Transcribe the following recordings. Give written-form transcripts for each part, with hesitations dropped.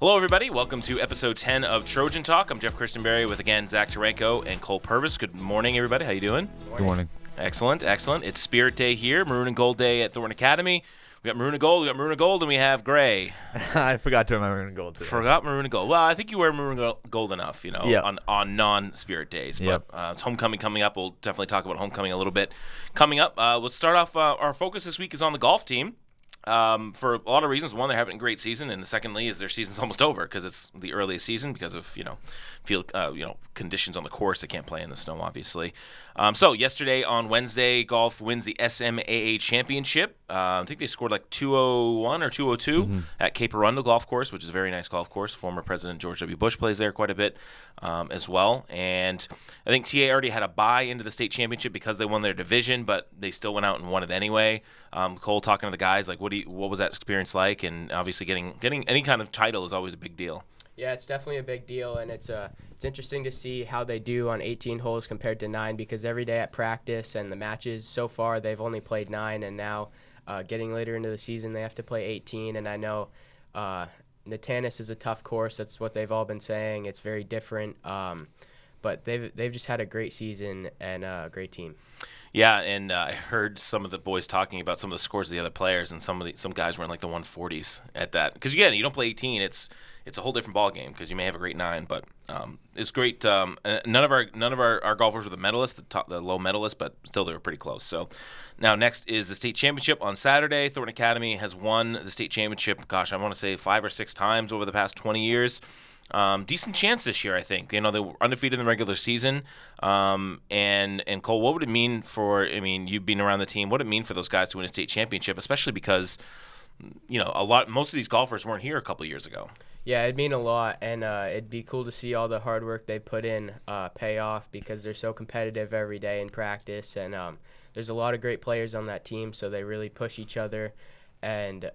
Hello, everybody. Welcome to episode 10 of Trojan Talk. I'm Jeff Christenberry with, again, Zach Tarenko and Cole Purvis. Good morning, everybody. How you doing? Good morning. Excellent, excellent. It's Spirit Day here, Maroon and Gold Day at Thornton Academy. We got maroon and gold, and we have gray. I forgot to wear my maroon and gold today. Forgot maroon and gold. Well, I think you wear maroon and gold enough, Yep. on non-Spirit days. But Yep. It's homecoming coming up. We'll definitely talk about homecoming a little bit. Coming up, let's start off. Our focus this week is on the golf team. For a lot of reasons. One, they're having a great season, and secondly is their season's almost over because it's the earliest season because of field conditions on the course. They can't play in the snow, obviously. So yesterday on Wednesday, golf wins the SMAA championship. I think they scored like 201 or 202 at Cape Arundel Golf Course, which is a very nice golf course. Former President George W. Bush plays there quite a bit as well. And I think TA already had a bye into the state championship because they won their division, but they still went out and won it anyway. Cole, talking to the guys, like, what was that experience like? And obviously getting any kind of title is always a big deal. Yeah, it's definitely a big deal, and it's interesting to see how they do on 18 holes compared to 9, because every day at practice and the matches so far they've only played 9, and now getting later into the season they have to play 18. And I know Natanis is a tough course. That's what they've all been saying. It's very different, but they've just had a great season and a great team. Yeah, and I heard some of the boys talking about some of the scores of the other players, and some guys were in like the 140s at that. Because again, you don't play 18; it's a whole different ball game because you may have a great 9, but it's great. None of our golfers were the medalists, the low medalists, but still they were pretty close. So now next is the state championship on Saturday. Thornton Academy has won the state championship. Gosh, I want to say 5 or 6 times over the past 20 years. Decent chance this year, I think. They were undefeated in the regular season. And Cole, what would it mean for? I mean, you being around the team, what would it mean for those guys to win a state championship, especially because most of these golfers weren't here a couple of years ago. Yeah, it'd mean a lot, and it'd be cool to see all the hard work they put in pay off, because they're so competitive every day in practice, and there's a lot of great players on that team, so they really push each other. And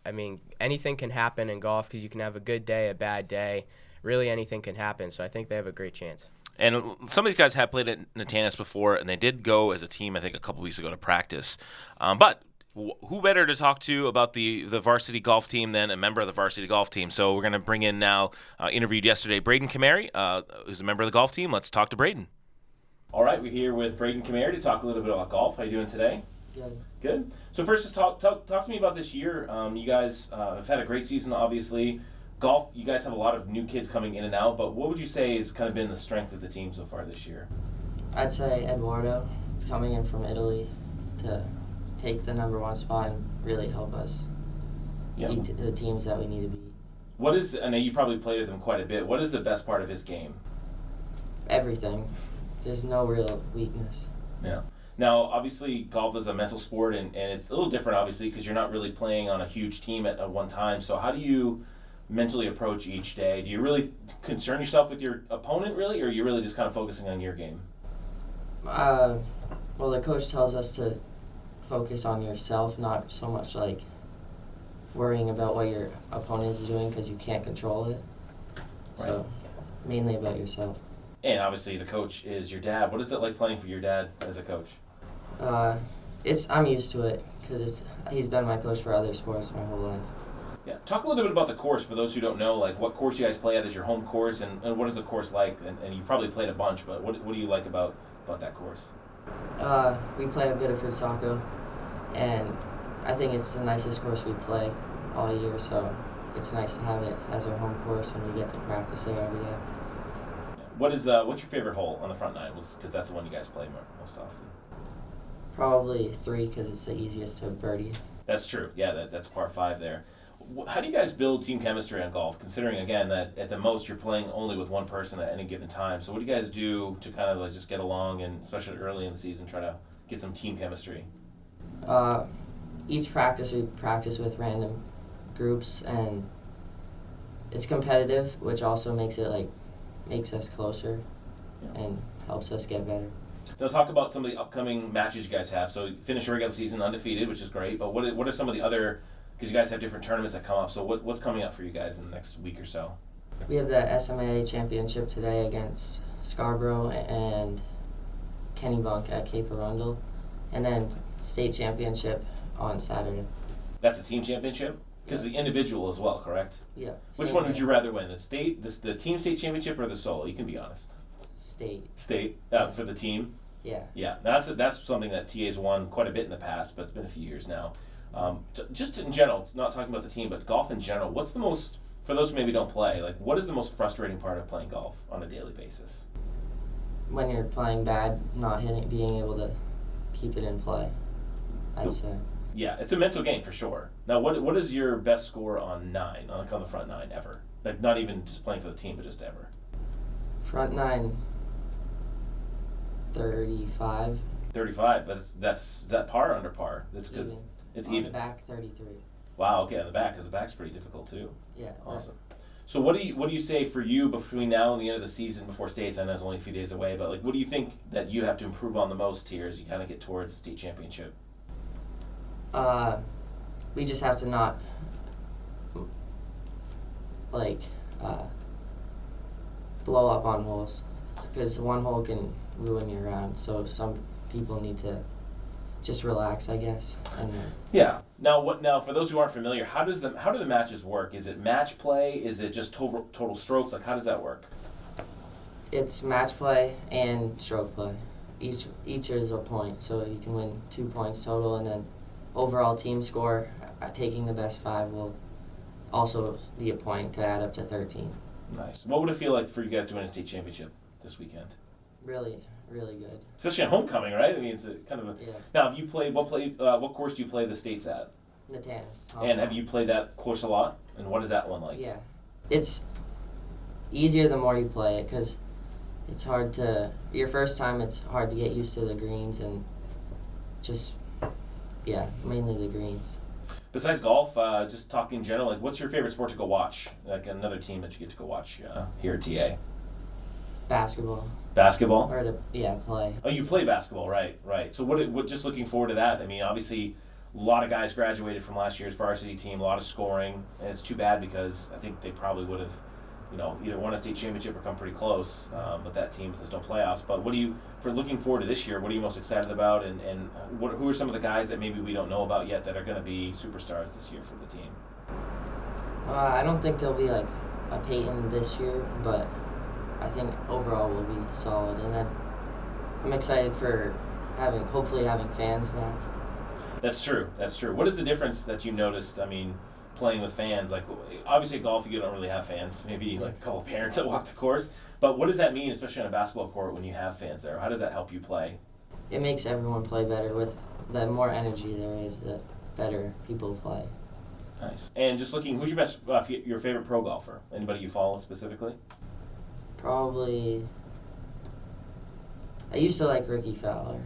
I mean, anything can happen in golf because you can have a good day, a bad day. Really, anything can happen. So I think they have a great chance. And some of these guys have played at Natanis before, and they did go as a team, I think, a couple weeks ago to practice. But who better to talk to about the varsity golf team than a member of the varsity golf team? So we're going to bring in now, interviewed yesterday, Braden Camire, who's a member of the golf team. Let's talk to Braden. All right, we're here with Braden Camire to talk a little bit about golf. How are you doing today? Good. So first, just talk to me about this year. You guys have had a great season, obviously. Golf, you guys have a lot of new kids coming in and out, but what would you say has kind of been the strength of the team so far this year? I'd say Eduardo, coming in from Italy to take the number 1 spot and really help us beat the teams that we need to beat. I know you probably played with him quite a bit. What is the best part of his game? Everything. There's no real weakness. Yeah. Now, obviously, golf is a mental sport, and it's a little different, obviously, because you're not really playing on a huge team at one time. So how do you mentally approach each day? Do you really concern yourself with your opponent, really, or are you really just kind of focusing on your game? Well, the coach tells us to focus on yourself, not so much like worrying about what your opponent is doing because you can't control it. Right. So mainly about yourself. And obviously, the coach is your dad. What is it like playing for your dad as a coach? I'm used to it because he's been my coach for other sports my whole life. Yeah, talk a little bit about the course for those who don't know. Like, what course you guys play at as your home course, and what is the course like? And you've probably played a bunch, but what do you like about that course? We play a bit of futsal, and I think it's the nicest course we play all year. So it's nice to have it as our home course, and we get to practice there every day. What's your favorite hole on the front nine? Because that's the one you guys play most often. Probably 3 because it's the easiest to birdie. That's true. Yeah, that's par 5 there. How do you guys build team chemistry on golf, considering, again, that at the most you're playing only with one person at any given time? So what do you guys do to kind of like just get along, and especially early in the season, try to get some team chemistry? Each practice we practice with random groups, and it's competitive, which also makes us closer and helps us get better. Now talk about some of the upcoming matches you guys have. So you finish your regular season undefeated, which is great, but what are some of the other, because you guys have different tournaments that come up, so what's coming up for you guys in the next week or so? We have the SMAA championship today against Scarborough and Kennebunk at Cape Arundel, and then state championship on Saturday. That's a team championship? Because the individual as well, correct? Yeah. Which one would you rather win, the team state championship or the solo? You can be honest. State. State for the team. Yeah. Yeah, that's something that TA's won quite a bit in the past, but it's been a few years now. Just in general, not talking about the team, but golf in general. What's the most, for those who maybe don't play, like what is the most frustrating part of playing golf on a daily basis? When you're playing bad, not hitting, being able to keep it in play, I'd say. Yeah, it's a mental game for sure. Now, what is your best score on 9, on the front 9 ever? Like not even just playing for the team, but just ever. Front 9, 35. 35. Is that par or under par? That's Even. because it's On even. the back, 33. Wow. Okay, on the back, because the back's pretty difficult too. Yeah. Awesome. So what do you say for you between now and the end of the season before states? I know it's only a few days away, but like, what do you think that you have to improve on the most here as you kind of get towards the state championship? We just have to not blow up on holes, because one hole can ruin your round. So some people need to just relax, I guess. And yeah. Now for those who aren't familiar, how do the matches work? Is it match play? Is it just total strokes? Like how does that work? it's match play and stroke play. Each is a point, so you can win 2 points total, and then overall team score, taking the best 5 will also be a point to add up to 13. Nice. What would it feel like for you guys to win a state championship this weekend? Really, really good. Especially on homecoming, right? I mean, it's a kind of a. Yeah. Now, have you played what course do you play the states at? Natanis. And have you played that course a lot? And what is that one like? Yeah, it's easier the more you play it, because it's hard to. Your first time, it's hard to get used to the greens and just, yeah, mainly the greens. Besides golf, just talking in general, like what's your favorite sport to go watch? Like another team that you get to go watch here at TA? Basketball. Basketball? Or to, play. Oh, you play basketball, right. So what? Just looking forward to that. I mean, obviously, a lot of guys graduated from last year's varsity team, a lot of scoring, and it's too bad because I think they probably would have, either won a state championship or come pretty close with that team, but there's no playoffs. But for looking forward to this year, what are you most excited about, and who are some of the guys that maybe we don't know about yet that are going to be superstars this year for the team? I don't think there'll be like a Peyton this year, but I think overall we'll be solid. And then I'm excited for hopefully having fans back. That's true. What is the difference that you noticed, I mean, playing with fans? Like, obviously at golf you don't really have fans, maybe like a couple of parents that walk the course. But what does that mean, especially on a basketball court, when you have fans there? How does that help you play? It makes everyone play better. With the more energy there is, the better people play. Nice. And just looking, who's your favorite pro golfer? Anybody you follow specifically? Probably. I used to like Ricky Fowler.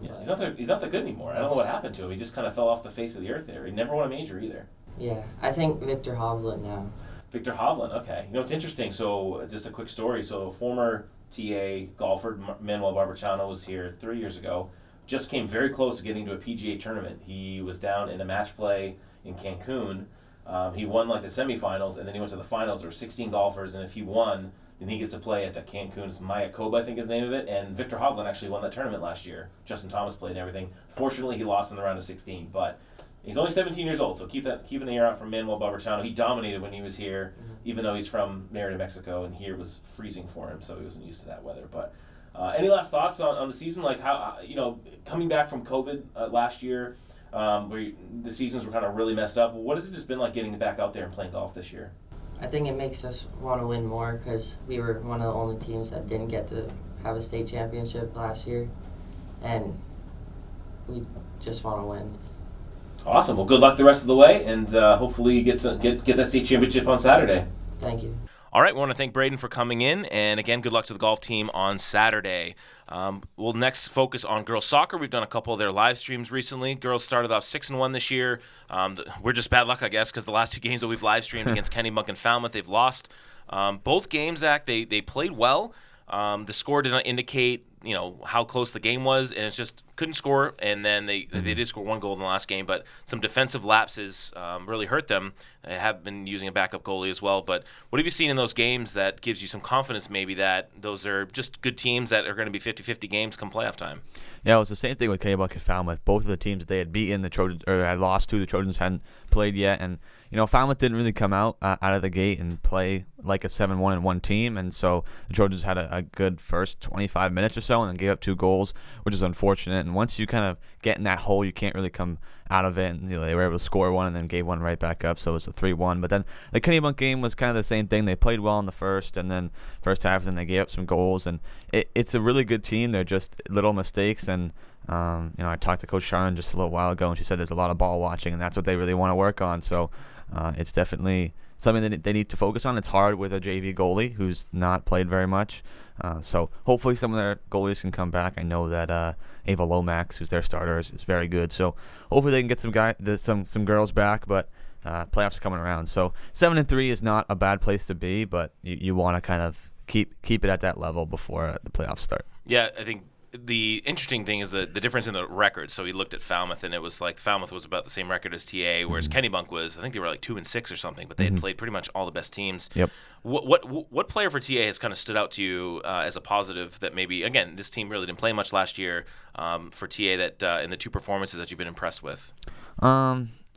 Yeah, he's not that good anymore. I don't know what happened to him. He just kind of fell off the face of the earth there. He never won a major either. Yeah, I think Victor Hovland now. Victor Hovland, okay. It's interesting. So just a quick story. So former TA golfer Manuel Barberchano was here 3 years ago. Just came very close to getting to a PGA tournament. He was down in a match play in Cancun. He won like the semifinals, and then he went to the finals. There were 16 golfers, and if he won, then he gets to play at the Cancun's Mayakoba, I think is the name of it. And Victor Hovland actually won that tournament last year. Justin Thomas played and everything. Fortunately, he lost in the round of 16, but he's only 17 years old, so keep an ear out for Manuel Barberchano. He dominated when he was here, even though he's from Merida, Mexico, and here was freezing for him, so he wasn't used to that weather. But any last thoughts on the season? Like how, coming back from COVID last year, where the seasons were kind of really messed up. What has it just been like getting back out there and playing golf this year? I think it makes us want to win more, because we were one of the only teams that didn't get to have a state championship last year, and we just want to win. Awesome. Well, good luck the rest of the way, and hopefully get that state championship on Saturday. Thank you. All right, we want to thank Braden for coming in, and again, good luck to the golf team on Saturday. We'll next focus on girls soccer. We've done a couple of their live streams recently. Girls started off 6-1 this year. We're just bad luck, I guess, because the last 2 games that we've live streamed against Kennebunk and Falmouth, they've lost. Both games, Zach, they played well. The score did not indicate how close the game was, and it's just couldn't score. And then they did score one goal in the last game, but some defensive lapses really hurt them. They have been using a backup goalie as well. But what have you seen in those games that gives you some confidence maybe that those are just good teams that are going to be 50-50 games come playoff time? Yeah, it was the same thing with Bucs and Falmouth. Both of the teams that they had beaten the Trojans, or had lost to, the Trojans hadn't played yet. And, Falmouth didn't really come out of the gate and play like a 7-1-1 team. And so the Trojans had a good first 25 minutes or so and then gave up 2 goals, which is unfortunate. And once you kind of get in that hole, you can't really come out of it. And, they were able to score one and then gave one right back up. So it was a 3-1. But then the Kennebunk game was kind of the same thing. They played well in the first and then first half, and then they gave up some goals. And it's a really good team. They're just little mistakes. And, I talked to Coach Sharon just a little while ago, and she said there's a lot of ball watching, and that's what they really want to work on. So it's definitely something that they need to focus on. It's hard with a JV goalie who's not played very much. So hopefully some of their goalies can come back. I know that Ava Lomax, who's their starter, is very good. So hopefully they can get some girls back, but playoffs are coming around. So 7-3 is not a bad place to be, but you want to kind of keep it at that level before the playoffs start. Yeah, I think the interesting thing is the difference in the records. So we looked at Falmouth, and it was like Falmouth was about the same record as TA, whereas Kennebunk was, I think they were like 2-6 or something, but they had played pretty much all the best teams. Yep. What player for TA has kind of stood out to you as a positive that maybe, again, this team really didn't play much last year for TA that in the 2 performances that you've been impressed with?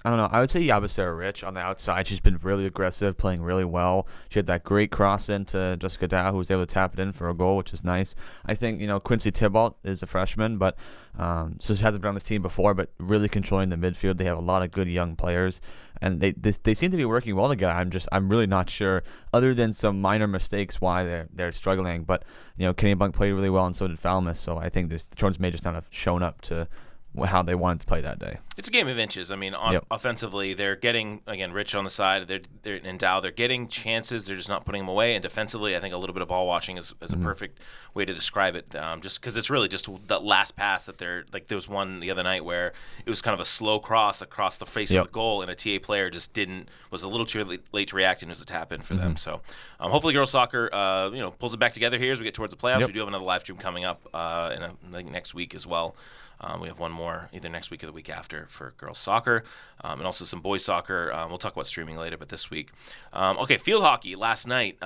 I don't know. I would say Yabasera Rich on the outside. She's been really aggressive, playing really well. She had that great cross into Jessica Dow, who was able to tap it in for a goal, which is nice. I think, Quincy Thibault is a freshman, but so she hasn't been on this team before, but really controlling the midfield. They have a lot of good young players, and they seem to be working well together. I'm really not sure, other than some minor mistakes, why they're struggling. But, Kennebunk played really well, and so did Falmouth. So I think the Trojans may just not have shown up to how they wanted to play that day. It's a game of inches. I mean, offensively, they're getting, again, Rich on the side. They're in Dow. They're getting chances. They're just not putting them away. And defensively, I think a little bit of ball watching is a perfect way to describe it. Just because it's really just that last pass that they're like. There was one the other night where it was kind of a slow cross across the face of the goal, and a TA player just was a little too late to react, and it was a tap in for them. So hopefully, girls soccer, pulls it back together here as we get towards the playoffs. We do have another live stream coming up next week as well. We have one more either next week or the week after for girls soccer, and also some boys soccer. We'll talk about streaming later, but this week. Okay, field hockey last night.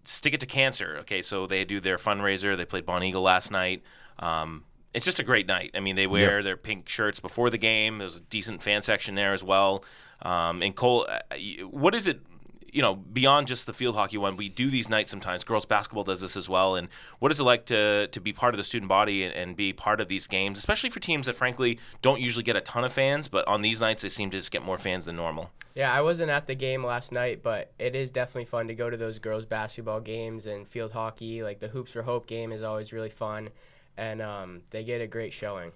Stick It to Cancer. Okay, so they do their fundraiser. They played Bon Eagle last night. It's just a great night. I mean, they wear their pink shirts before the game. There's a decent fan section there as well. And Cole, what is it? Beyond just the field hockey one, we do these nights sometimes. Girls basketball does this as well. And what is it like to be part of the student body and be part of these games, especially for teams that, frankly, don't usually get a ton of fans, but on these nights they seem to just get more fans than normal? Yeah, I wasn't at the game last night, but it is definitely fun to go to those girls basketball games and field hockey. Like the Hoops for Hope game is always really fun, and they get a great showing.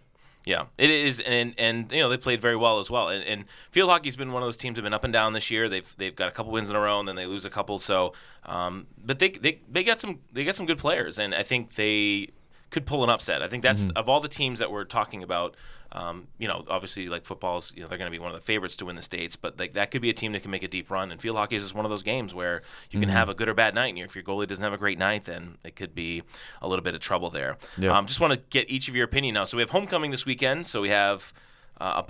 Yeah, it is, and they played very well as well. And field hockey's been one of those teams that have been up and down this year. They've got a couple wins in a row, and then they lose a couple. So, but they got some good players, and I think they could pull an upset. I think that's of all the teams that we're talking about. Obviously, like football's, they're going to be one of the favorites to win the states, but that could be a team that can make a deep run. And field hockey is just one of those games where you can have a good or bad night. And if your goalie doesn't have a great night, then it could be a little bit of trouble there. Yep. Just want to get each of your opinion now. So we have homecoming this weekend. So we have a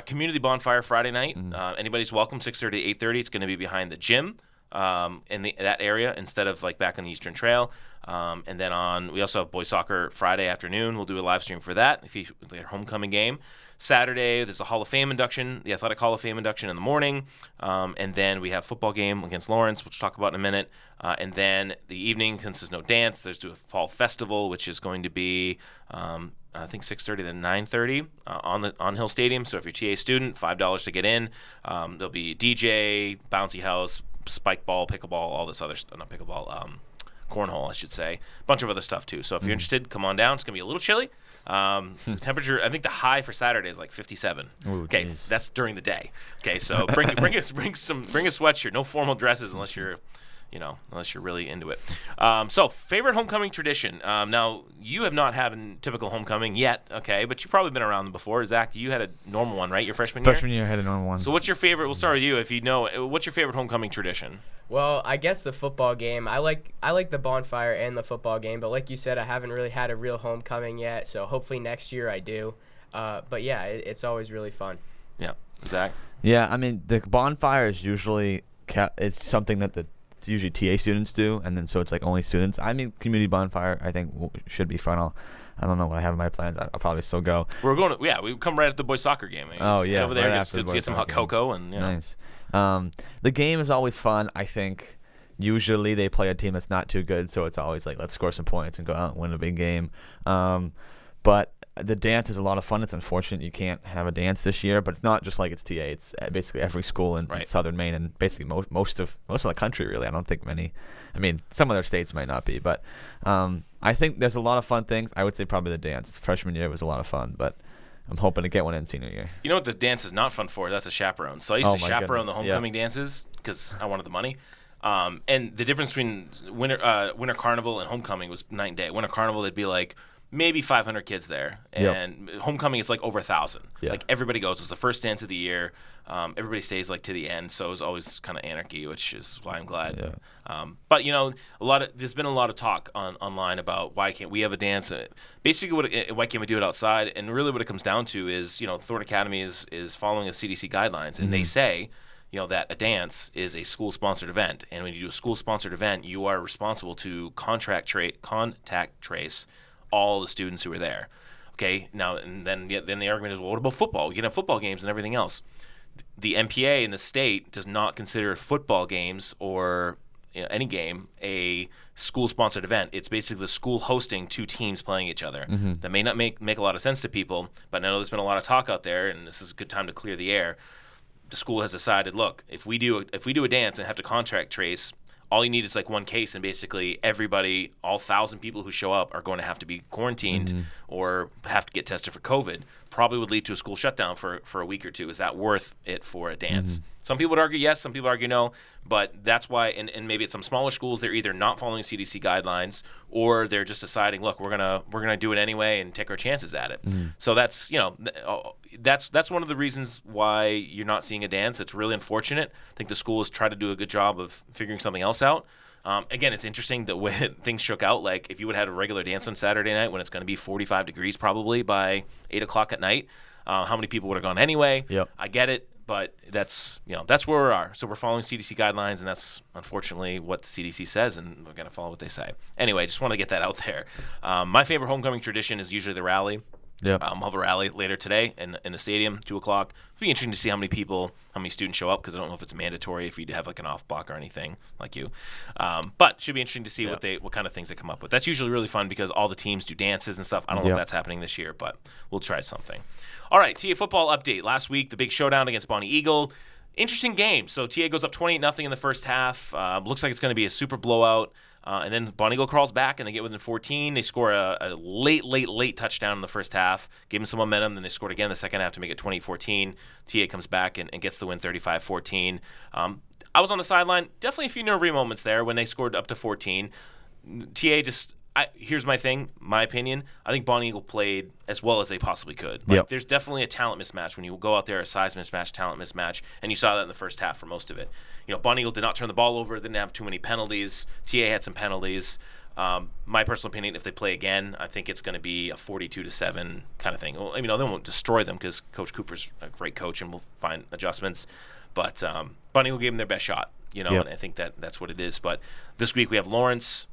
community bonfire Friday night. Anybody's welcome, 6:30 to 8:30. It's going to be behind the gym. In that area instead of like back on the Eastern Trail. And then we also have boys soccer Friday afternoon. We'll do a live stream for that. If their homecoming game. Saturday, there's a Hall of Fame induction, the Athletic Hall of Fame induction in the morning. And then we have football game against Lawrence, which we'll talk about in a minute. And then the evening, since there's no dance, there's a fall festival, which is going to be I think 6:30 to 9:30 on Hill Stadium. So if you're a TA student, $5 to get in. There'll be DJ, bouncy house, spike ball, pickleball, all this other stuff. Not pickleball, cornhole, I should say. A bunch of other stuff, too. So if you're interested, come on down. It's going to be a little chilly. The temperature, I think the high for Saturday is like 57. Ooh, okay, geez. That's during the day. Okay, so bring a sweatshirt. No formal dresses unless you're unless you're really into it. So, favorite homecoming tradition. Now, you have not had a typical homecoming yet, okay, but you've probably been around them before. Zach, you had a normal one, right, your freshman year? Freshman year, I had a normal one. So, what's your favorite? We'll start with you. If you know, what's your favorite homecoming tradition? Well, I guess the football game. I like the bonfire and the football game, but like you said, I haven't really had a real homecoming yet, so hopefully next year I do. But yeah, it's always really fun. Yeah, Zach? Yeah, I mean, the bonfire is usually it's something that it's usually TA students do, and then so it's like only students. I mean, community bonfire I think should be fun. I don't know what I have in my plans. I'll probably still go. We're going. We come right at the boys soccer game. Oh yeah, over there, right get some hot cocoa and nice. The game is always fun. I think usually they play a team that's not too good, so it's always like let's score some points and go out and win a big game. But the dance is a lot of fun. It's unfortunate you can't have a dance this year, but it's not just like it's TA. It's basically every school in Southern Maine and basically most of the country, really. I don't think many. I mean, some other states might not be, but I think there's a lot of fun things. I would say probably the dance. Freshman year was a lot of fun, but I'm hoping to get one in senior year. You know what the dance is not fun for? That's a chaperone. So I used to chaperone the homecoming dances because I wanted the money. And the difference between winter carnival and homecoming was night and day. Winter carnival, they'd be like maybe 500 kids there, and homecoming it's like over 1,000. Like everybody goes. It's the first dance of the year. Everybody stays like to the end, so it was always kind of anarchy, which is why I'm glad. But there's been a lot of talk online about why can't we have a dance. Basically, why can't we do it outside? And really, what it comes down to is Thornton Academy is following the CDC guidelines, and they say that a dance is a school-sponsored event, and when you do a school-sponsored event, you are responsible to contact trace all the students who are there. Okay, now and then the argument is, well, what about football? You can have football games and everything else. The MPA in the state does not consider football games or any game a school-sponsored event. It's basically the school hosting two teams playing each other. That may not make a lot of sense to people, but I know there's been a lot of talk out there, and this is a good time to clear the air. The school has decided, look, if we do a dance and have to contact trace, all you need is like one case, and basically everybody, all 1,000 people who show up are going to have to be quarantined or have to get tested for COVID. Probably would lead to a school shutdown for a week or two. Is that worth it for a dance? Some people would argue yes, some people argue no, but that's why, and maybe at some smaller schools, they're either not following CDC guidelines or they're just deciding, look, we're gonna do it anyway and take our chances at it. So that's that's one of the reasons why you're not seeing a dance. It's really unfortunate. I think the school has tried to do a good job of figuring something else out. Again, it's interesting the way things shook out. Like if you would have had a regular dance on Saturday night when it's going to be 45 degrees probably by 8 o'clock at night, how many people would have gone anyway? I get it, but that's where we are. So we're following CDC guidelines, and that's unfortunately what the CDC says, and we're going to follow what they say. Anyway, just want to get that out there. My favorite homecoming tradition is usually the rally. We'll have a rally later today in the stadium, 2 o'clock. It'll be interesting to see how many students show up, because I don't know if it's mandatory if you have like an off block or anything like you. But should be interesting to see what kind of things they come up with. That's usually really fun because all the teams do dances and stuff. I don't know if that's happening this year, but we'll try something. All right, TA football update. Last week, the big showdown against Bonnie Eagle. Interesting game. So TA goes up 28-0 in the first half. Looks like it's going to be a super blowout. And then Bonnie Eagle crawls back, and they get within 14. They score a late touchdown in the first half, gave them some momentum. Then they scored again in the second half to make it 20-14. TA comes back and gets the win 35-14. I was on the sideline. Definitely a few nervy moments there when they scored up to 14. TA just... here's my opinion. I think Bonnie Eagle played as well as they possibly could. There's definitely a talent mismatch when you go out there, a size mismatch, talent mismatch, and you saw that in the first half for most of it. Bonnie Eagle did not turn the ball over, didn't have too many penalties. TA had some penalties. My personal opinion, if they play again, I think it's going to be a 42-7 kind of thing. Well, they won't destroy them because Coach Cooper's a great coach and will find adjustments. But Bonnie Eagle gave them their best shot, and I think that's what it is. But this week we have Lawrence.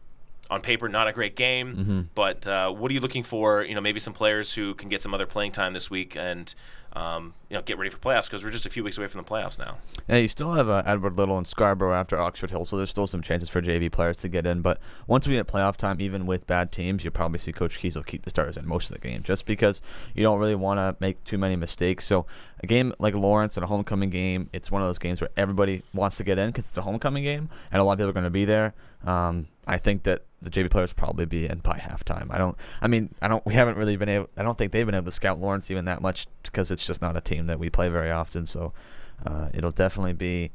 On paper, not a great game, but what are you looking for? Maybe some players who can get some other playing time this week and get ready for playoffs, because we're just a few weeks away from the playoffs now. Yeah, you still have Edward Little and Scarborough after Oxford Hill, so there's still some chances for JV players to get in. But once we get playoff time, even with bad teams, you'll probably see Coach Keys will keep the starters in most of the game, just because you don't really want to make too many mistakes. So a game like Lawrence and a homecoming game, it's one of those games where everybody wants to get in because it's a homecoming game, and a lot of people are going to be there. I think that the JV players will probably be in by halftime. I don't think they've been able to scout Lawrence even that much, because it's just not a team that we play very often. So it'll definitely be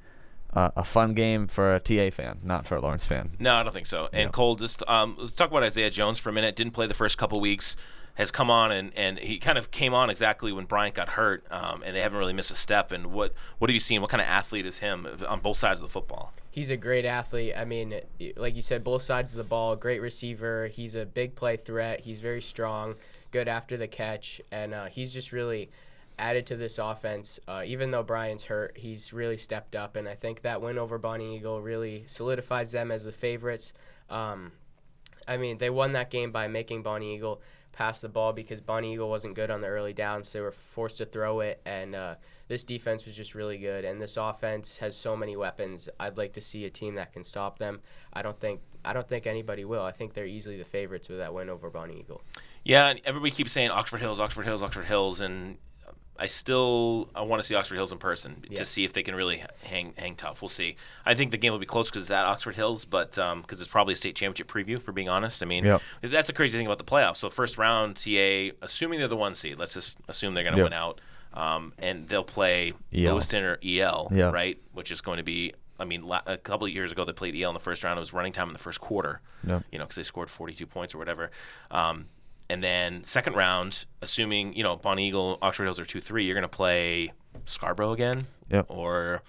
a fun game for a TA fan, not for a Lawrence fan. No, I don't think so. And Cole, just let's talk about Isaiah Jones for a minute. Didn't play the first couple weeks. Has come on and he kind of came on exactly when Bryant got hurt, and they haven't really missed a step. And what have you seen? What kind of athlete is him on both sides of the football? He's a great athlete. I mean, like you said, both sides of the ball, great receiver. He's a big play threat. He's very strong, good after the catch, and he's just really added to this offense. Even though Bryant's hurt, he's really stepped up, and I think that win over Bonnie Eagle really solidifies them as the favorites. I mean, they won that game by making Bonnie Eagle pass the ball because Bonnie Eagle wasn't good on the early downs. They were forced to throw it, and this defense was just really good. And this offense has so many weapons. I'd like to see a team that can stop them. I don't think anybody will. I think they're easily the favorites with that win over Bonnie Eagle. Yeah, and everybody keeps saying Oxford Hills, Oxford Hills, Oxford Hills, and I want to see Oxford Hills in person to see if they can really hang tough. We'll see. I think the game will be close because it's at Oxford Hills, but because it's probably a state championship preview, for being honest. I mean, that's the crazy thing about the playoffs. So first round, TA, assuming they're the 1 seed, let's just assume they're going to win out, and they'll play Lewiston or EL, right, which is going to be, I mean, a couple of years ago they played EL in the first round. It was running time in the first quarter, because they scored 42 points or whatever. And then second round, assuming, Bonnie Eagle, Oxford Hills are 2-3, you're going to play Scarborough again or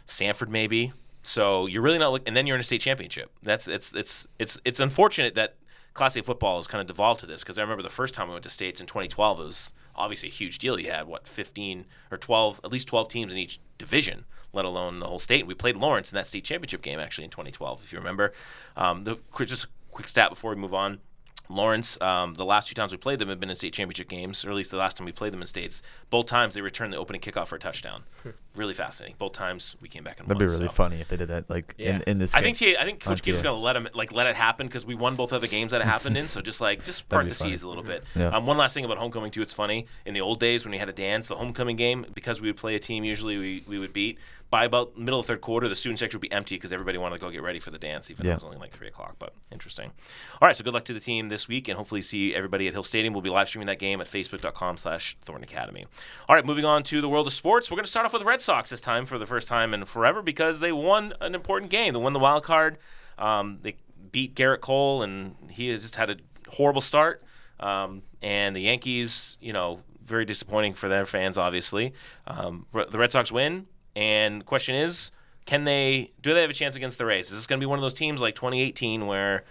Sanford maybe. So you're really not looking, and then you're in a state championship. It's unfortunate that Class A football has kind of devolved to this, because I remember the first time we went to states in 2012, it was obviously a huge deal. You had, 15 or 12, at least 12 teams in each division, let alone the whole state. We played Lawrence in that state championship game actually in 2012, if you remember. Just a quick stat before we move on. Lawrence, the last 2 times we played them have been in state championship games, or at least the last time we played them in states. Both times they returned the opening kickoff for a touchdown. Really fascinating. Both times we came back and won. That'd be really funny if they did that, in this game. I think Coach Gibbs is going to let it happen, because we won both other games that it happened in. So just part the seas a little bit. Yeah. One last thing about homecoming too. It's funny, in the old days when we had a dance, the homecoming game, because we would play a team usually we would beat. By about middle of third quarter, the student section would be empty because everybody wanted to go get ready for the dance, even though it was only 3 o'clock. But interesting. All right, so good luck to the team this week, and hopefully see everybody at Hill Stadium. We'll be live streaming that game at facebook.com/Thorn Academy. All right, moving on to the world of sports. We're going to start off with the Red Sox this time for the first time in forever, because they won an important game. They won the wild card. They beat Garrett Cole, and he has just had a horrible start. And the Yankees, very disappointing for their fans, obviously. The Red Sox win. And the question is, do they have a chance against the Rays? Is this going to be one of those teams like 2018 where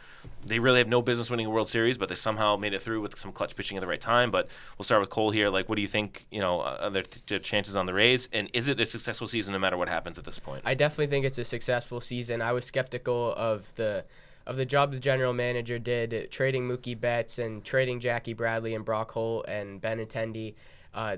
they really have no business winning a World Series, but they somehow made it through with some clutch pitching at the right time? But we'll start with Cole here. What do you think, are their chances on the Rays? And is it a successful season no matter what happens at this point? I definitely think it's a successful season. I was skeptical of the job the general manager did, trading Mookie Betts and trading Jackie Bradley and Brock Holt and Benintendi.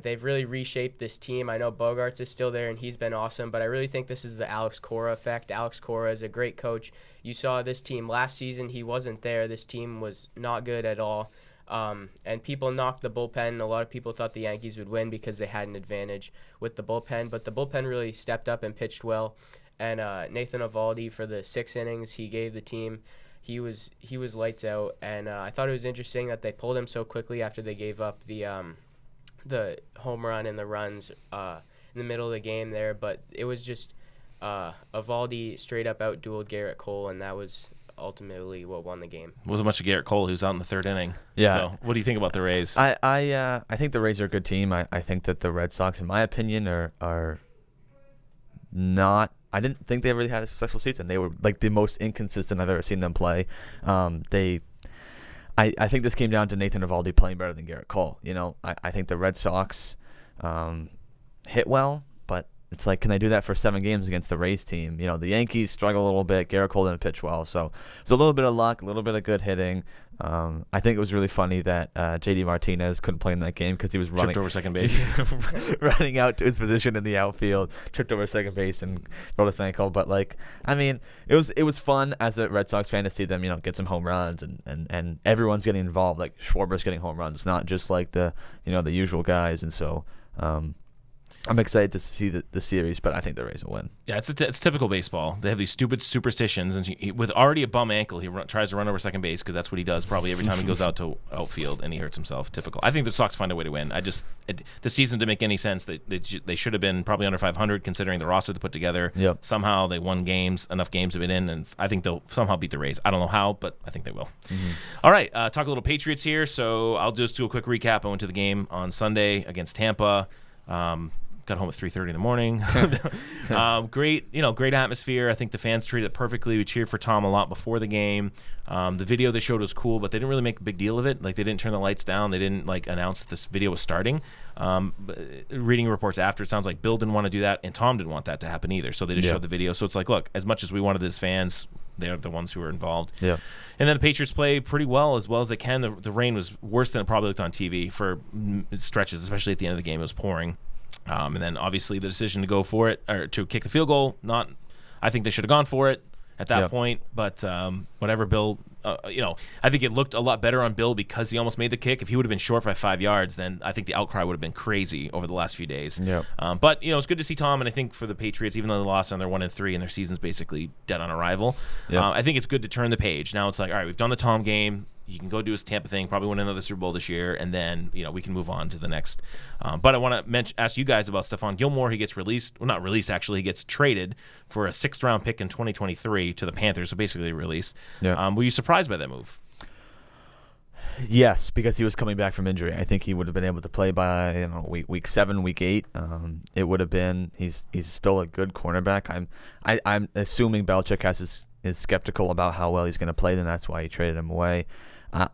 They've really reshaped this team. I know Bogarts is still there, and he's been awesome, but I really think this is the Alex Cora effect. Alex Cora is a great coach. You saw this team last season. He wasn't there. This team was not good at all. And people knocked the bullpen. A lot of people thought the Yankees would win because they had an advantage with the bullpen, but the bullpen really stepped up and pitched well. And Nathan Eovaldi, for the 6 innings he gave the team, he was lights out. And I thought it was interesting that they pulled him so quickly after they gave up the home run and the runs in the middle of the game there, but it was just Eovaldi straight up out-dueled Garrett Cole, and that was ultimately what won the game. It wasn't much of Garrett Cole, who's out in the 3rd inning. Yeah. So what do you think about the Rays? I think the Rays are a good team. I think that the Red Sox, in my opinion, are not. I didn't think they really had a successful season. They were the most inconsistent I've ever seen them play. I think this came down to Nathan Eovaldi playing better than Garrett Cole. I think the Red Sox hit well, but it's can they do that for 7 games against the Rays team? The Yankees struggle a little bit. Garrett Cole didn't pitch well, so it's a little bit of luck, a little bit of good hitting. I think it was really funny that J.D. Martinez couldn't play in that game because he was tripped over second base, running out to his position in the outfield, tripped over second base and rolled his ankle. But it was fun as a Red Sox fan to see them, get some home runs and everyone's getting involved. Schwarber's getting home runs, not just the usual guys. And so I'm excited to see the series, but I think the Rays will win. Yeah, it's typical baseball. They have these stupid superstitions, and with already a bum ankle, he tries to run over second base because that's what he does probably every time he goes out to outfield, and he hurts himself. Typical. I think the Sox find a way to win. The season didn't make any sense. They should have been probably under 500 considering the roster they put together. Yep. Somehow they won games, enough games have been in, and I think they'll somehow beat the Rays. I don't know how, but I think they will. Mm-hmm. All right, talk a little Patriots here. So I'll just do a quick recap. I went to the game on Sunday against Tampa. Got home at 3:30 in the morning. Great atmosphere. I think the fans treated it perfectly. We cheered for Tom a lot before the game. The video they showed was cool, but they didn't really make a big deal of it. Like, they didn't turn the lights down. They didn't announce that this video was starting. Reading reports after, it sounds like Bill didn't want to do that, and Tom didn't want that to happen either. So they just showed the video. So it's like, look, as much as we wanted as fans, they're the ones who were involved. Yeah. And then the Patriots play pretty well as they can. The rain was worse than it probably looked on TV for stretches, especially at the end of the game. It was pouring. And then obviously the decision to go for it or to kick the field goal, I think they should have gone for it at that point. But whatever, Bill, I think it looked a lot better on Bill because he almost made the kick. If he would have been short by 5 yards, then I think the outcry would have been crazy over the last few days. Yeah. But it's good to see Tom, and I think for the Patriots, even though they lost and they're 1-3 and their season's basically dead on arrival, I think it's good to turn the page. Now it's like, all right, we've done the Tom game. He can go do his Tampa thing, probably win another Super Bowl this year, and then we can move on to the next. But I want to ask you guys about Stephon Gilmore. He gets released. Well, not released, actually. He gets traded for a 6th-round pick in 2023 to the Panthers, so basically released. Yeah. Were you surprised by that move? Yes, because he was coming back from injury. I think he would have been able to play by week 7, week 8. It would have been. He's still a good cornerback. I'm assuming Belichick is skeptical about how well he's going to play, then that's why he traded him away.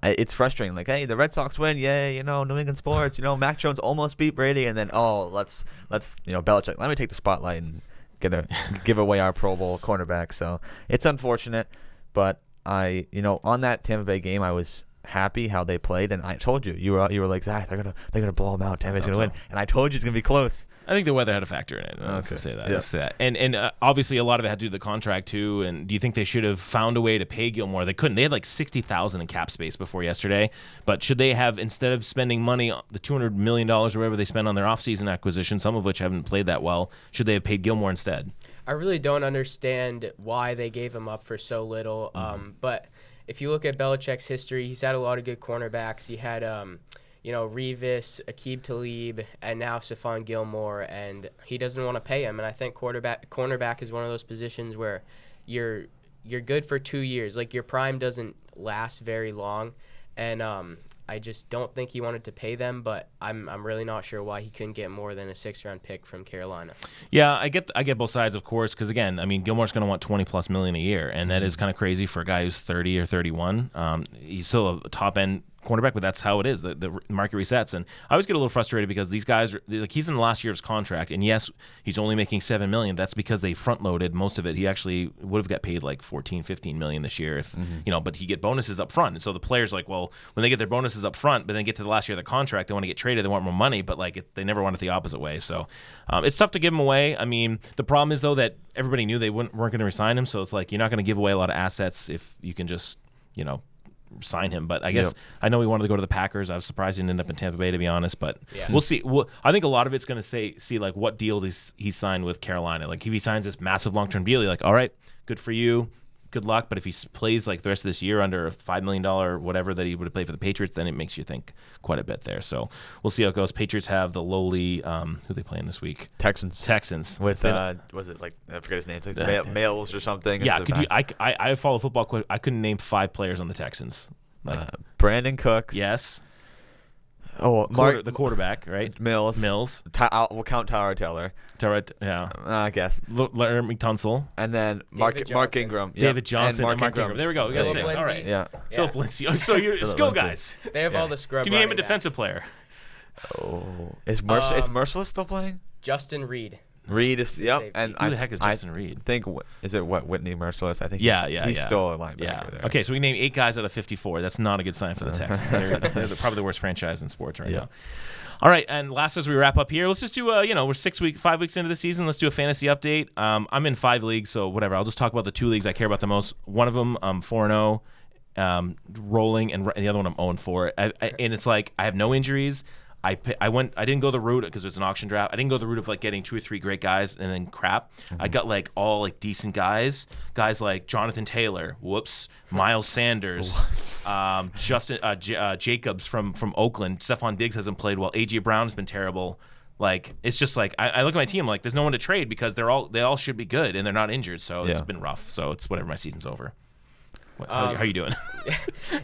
It's frustrating. Like, hey, the Red Sox win, yay! New England sports. Mac Jones almost beat Brady, and then let's Belichick. Let me take the spotlight and give away our Pro Bowl cornerback. So it's unfortunate, but on that Tampa Bay game, I was happy how they played, and I told you were like, Zach, they're gonna blow them out. Tampa's gonna win, and I told you it's gonna be close. I think the weather had a factor in it. Let's just say that. Yeah. Say that. And obviously a lot of it had to do with the contract too. And do you think they should have found a way to pay Gilmore? They couldn't. They had like $60,000 in cap space before yesterday. But should they have, instead of spending money, the $200 million or whatever they spent on their offseason acquisition, some of which haven't played that well, should they have paid Gilmore instead? I really don't understand why they gave him up for so little. But if you look at Belichick's history, he's had a lot of good cornerbacks. He had Revis, Aqib Talib, and now Stephon Gilmore, and he doesn't want to pay him. And I think cornerback is one of those positions where you're good for 2 years. Like, your prime doesn't last very long, and I just don't think he wanted to pay them, but I'm really not sure why he couldn't get more than a 6th-round pick from Carolina. Yeah, I get both sides, of course, because again, I mean, Gilmore's going to want $20+ million a year, and that is kind of crazy for a guy who's 30 or 31. He's still a top-end cornerback, but that's how it is. The market resets, and I always get a little frustrated because these guys, he's in the last year of his contract, and yes, he's only making $7 million. That's because they front-loaded most of it. He actually would have got paid like $14-15 million this year, if but he get bonuses up front. And so the players when they get their bonuses up front, but then get to the last year of the contract, they want to get traded, they want more money, but they never want it the opposite way. So it's tough to give him away. I mean, the problem is though that everybody knew they weren't going to resign him, so it's like you're not going to give away a lot of assets if you can just sign him. But I guess I know he wanted to go to the Packers. I was surprised he didn't end up in Tampa Bay, to be honest, but we'll see. I think a lot of it's going to see like what deal he signed with Carolina. Like, if he signs this massive long-term deal, you're like, all right, good for you, good luck. But if he plays like the rest of this year under a $5 million whatever that he would have played for the Patriots, then it makes you think quite a bit there. So we'll see how it goes. Patriots have the lowly who are they playing this week? Texans with was it like, I forget his name, it's like Males or something? Yeah, I follow football. I couldn't name 5 players on the Texans. Brandon Cooks. Yes. Oh, the quarterback, right? Mills. We'll count Tyler Taylor. Yeah. I guess. Laramie Tunsil. And then Mark Ingram. David Johnson and Mark Ingram. There we go. We got 6. All right. Yeah. Philip Lindsay. So you're skill guys. They have all the scrub. Can you name a defensive player? Oh. Is Merciless still playing? Justin Reed. Reed is, yep. And who the heck is Justin Reed? I think, is it Whitney Merciless? I think he's still a linebacker there. Okay, so we named 8 guys out of 54. That's not a good sign for the Texans. They're probably the worst franchise in sports right now. All right, and last as we wrap up here, let's just do we're 5 weeks into the season. Let's do a fantasy update. I'm in 5 leagues, so whatever. I'll just talk about the 2 leagues I care about the most. One of them, I'm 4-0, rolling, and the other one I'm 0-4. And it's like I have no injuries. I didn't go the route because it's an auction draft. I didn't go the route of like getting 2 or 3 great guys and then crap. I got like all like decent guys like Jonathan Taylor, Miles Sanders, Justin Jacobs from Oakland. Stephon Diggs hasn't played well. AJ Brown has been terrible. Like it's just like I look at my team like there's no one to trade because they all should be good and they're not injured. So it's been rough. So it's whatever. My season's over. How are you doing?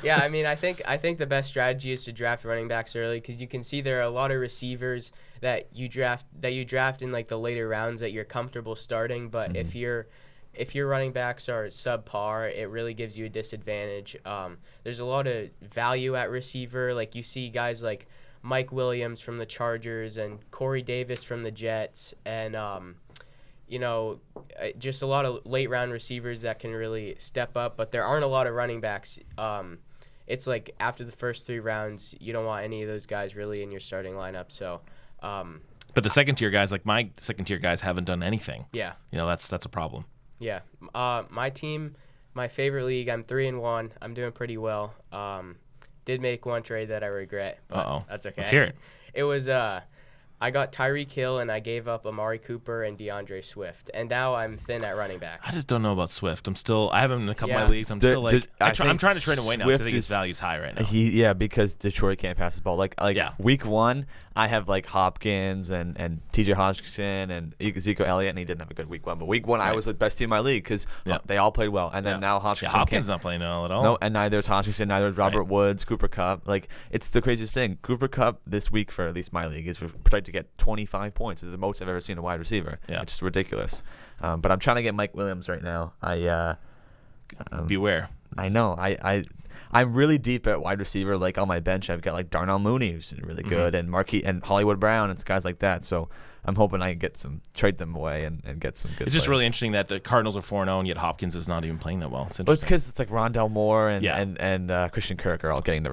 Yeah, I mean, I think the best strategy is to draft running backs early because you can see there are a lot of receivers that you draft in like the later rounds that you're comfortable starting. But if your running backs are subpar, it really gives you a disadvantage. There's a lot of value at receiver. Like you see guys like Mike Williams from the Chargers and Corey Davis from the Jets and just a lot of late round receivers that can really step up, but there aren't a lot of running backs. It's like after the first 3 rounds, you don't want any of those guys really in your starting lineup. So, but the second tier guys, like my second tier guys, haven't done anything. Yeah, that's a problem. Yeah, my team, my favorite league, I'm 3-1. I'm doing pretty well. Did make one trade that I regret, but that's okay. Let's hear it. It was I got Tyreek Hill and I gave up Amari Cooper and DeAndre Swift, and now I'm thin at running back. I just don't know about Swift. I have him in a couple of my leagues. I'm still like I'm trying to trade him away now because I think his value's high right now. Because Detroit can't pass the ball. Like week 1, I have like Hopkins and T.J. Hockenson and Ezekiel Elliott, and he didn't have a good week 1. But week 1, I was the best team in my league because they all played well. And then now Hopkins not playing well at all. No, and neither is Hockenson, neither is Robert Woods, Cooper Kupp. Like it's the craziest thing. Cooper Kupp this week for at least my league is projected to get 25 points. It's the most I've ever seen a wide receiver. Yeah. It's just ridiculous. But I'm trying to get Mike Williams right now. Beware. I know. I'm really deep at wide receiver. Like on my bench, I've got like Darnell Mooney, who's really good, and Marquis and Hollywood Brown and guys like that. So I'm hoping I can get trade them away and get some good. It's just really interesting that the Cardinals are 4-0 and yet Hopkins is not even playing that well. It's interesting. Well, it's because it's like Rondell Moore and Christian Kirk are all getting the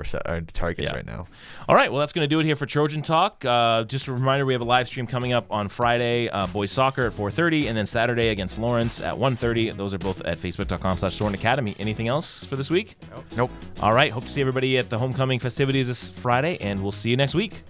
targets right now. All right, well that's going to do it here for Trojan Talk. Just a reminder, we have a live stream coming up on Friday, boys soccer at 4:30, and then Saturday against Lawrence at 1:30. Those are both at facebook.com/Thorn Academy. Anything else for this week? Nope. All right, hope to see everybody at the homecoming festivities this Friday, and we'll see you next week.